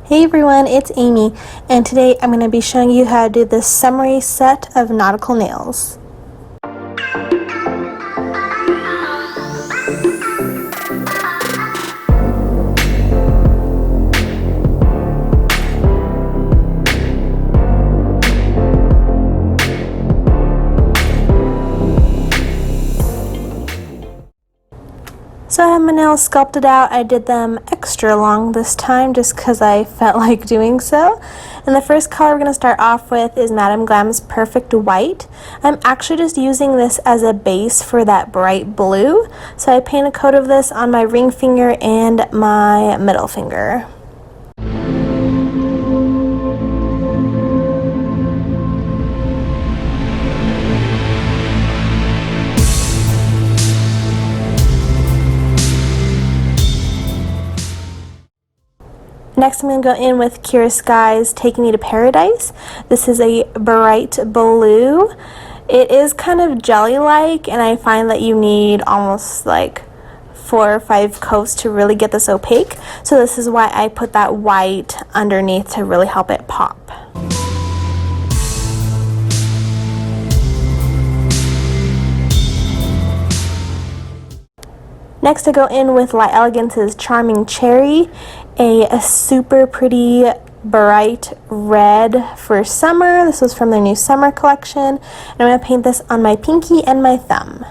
Hey everyone, it's Amy, and today I'm going to be showing you how to do this summary set of nautical nails. So I have my nails sculpted out. I did them extra long this time just because I felt like doing so. And the first color we're going to start off with is Madam Glam's Perfect White. I'm actually just using this as a base for that bright blue. So I paint a coat of this on my ring finger and my middle finger. Next, I'm going to go in with Kira Sky's Take Me to Paradise. This is a bright blue. It is kind of jelly-like, and I find that you need almost like 4 or 5 coats to really get this opaque. So this is why I put that white underneath to really help it pop. Next, I go in with La Elegance's Charming Cherry, a super pretty bright red for summer. This was from their new summer collection. And I'm going to paint this on my pinky and my thumb.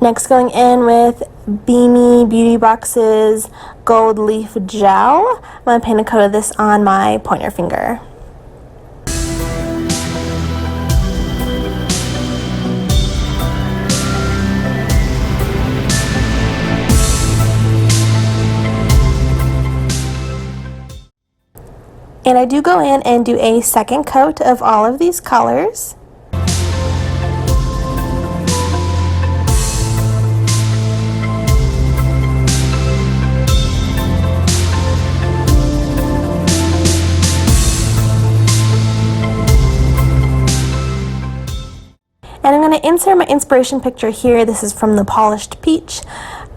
Next, going in with Beanie Beauty Box's Gold Leaf Gel. I'm going to paint a coat of this on my pointer finger. And I do go in and do a second coat of all of these colors. And I'm going to insert my inspiration picture here. This is from the Polished Peach.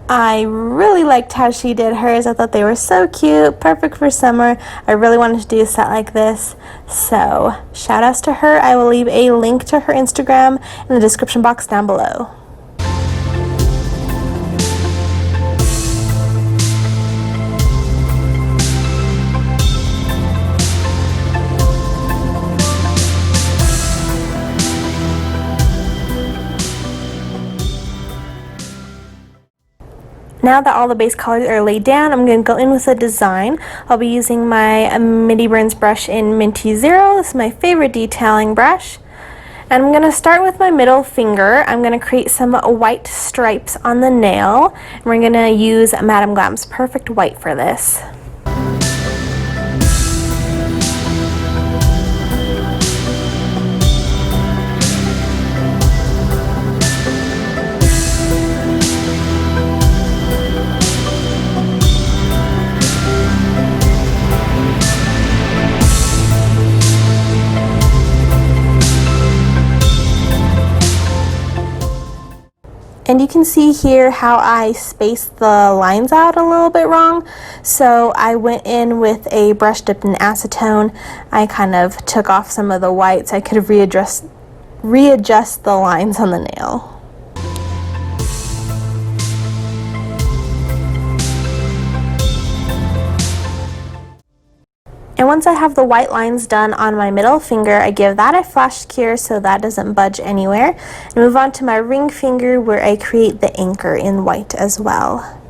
I really liked how she did hers. I thought they were so cute, perfect for summer. I really wanted to do a set like this. So shout outs to her. I will leave a link to her Instagram in the description box down below. Now that all the base colors are laid down, I'm going to go in with a design. I'll be using my Midi Burns brush in Minty Zero. This is my favorite detailing brush. And I'm going to start with my middle finger. I'm going to create some white stripes on the nail. And we're going to use Madam Glam's Perfect White for this. And you can see here how I spaced the lines out a little bit wrong. So I went in with a brush dipped in acetone. I kind of took off some of the white so I could readjust the lines on the nail. And once I have the white lines done on my middle finger, I give that a flash cure so that doesn't budge anywhere. And move on to my ring finger where I create the anchor in white as well.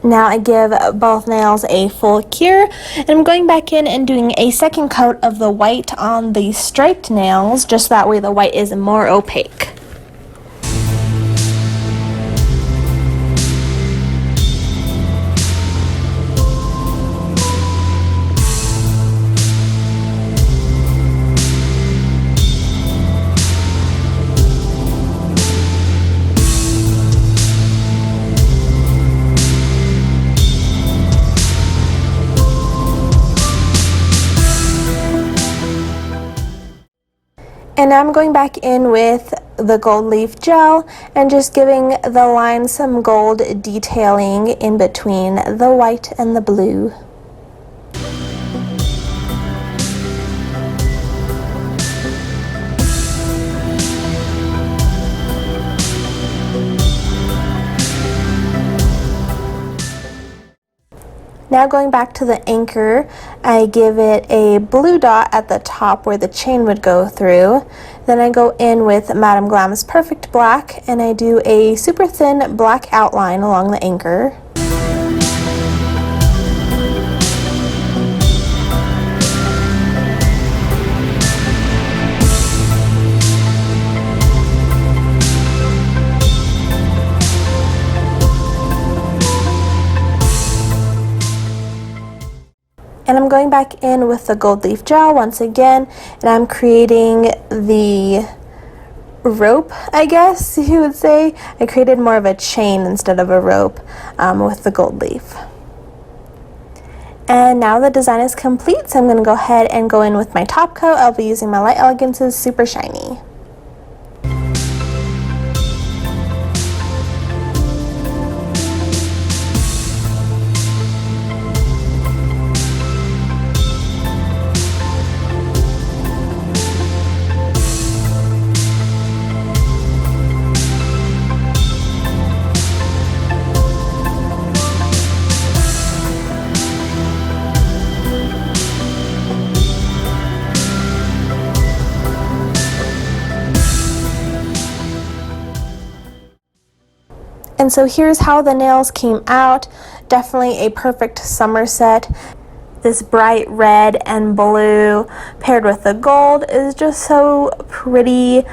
Now I give both nails a full cure, and I'm going back in and doing a second coat of the white on the striped nails, just that way the white is more opaque. And now I'm going back in with the gold leaf gel and just giving the line some gold detailing in between the white and the blue. Now going back to the anchor, I give it a blue dot at the top where the chain would go through. Then I go in with Madam Glam's Perfect Black and I do a super thin black outline along the anchor. And I'm going back in with the gold leaf gel once again, and I'm creating the rope, I guess you would say. I created more of a chain instead of a rope with the gold leaf. And now the design is complete, so I'm going to go ahead and go in with my top coat. I'll be using my Light Elegance's Super Shiny. And so here's how the nails came out. Definitely a perfect summer set. This bright red and blue paired with the gold is just so pretty,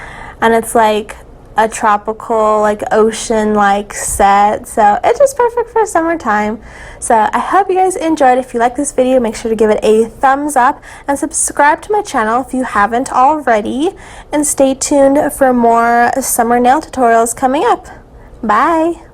and it's like a tropical, like ocean-like set, so it's just perfect for summertime. So I hope you guys enjoyed. If you like this video, make sure to give it a thumbs up and subscribe to my channel if you haven't already, and stay tuned for more summer nail tutorials coming up. Bye!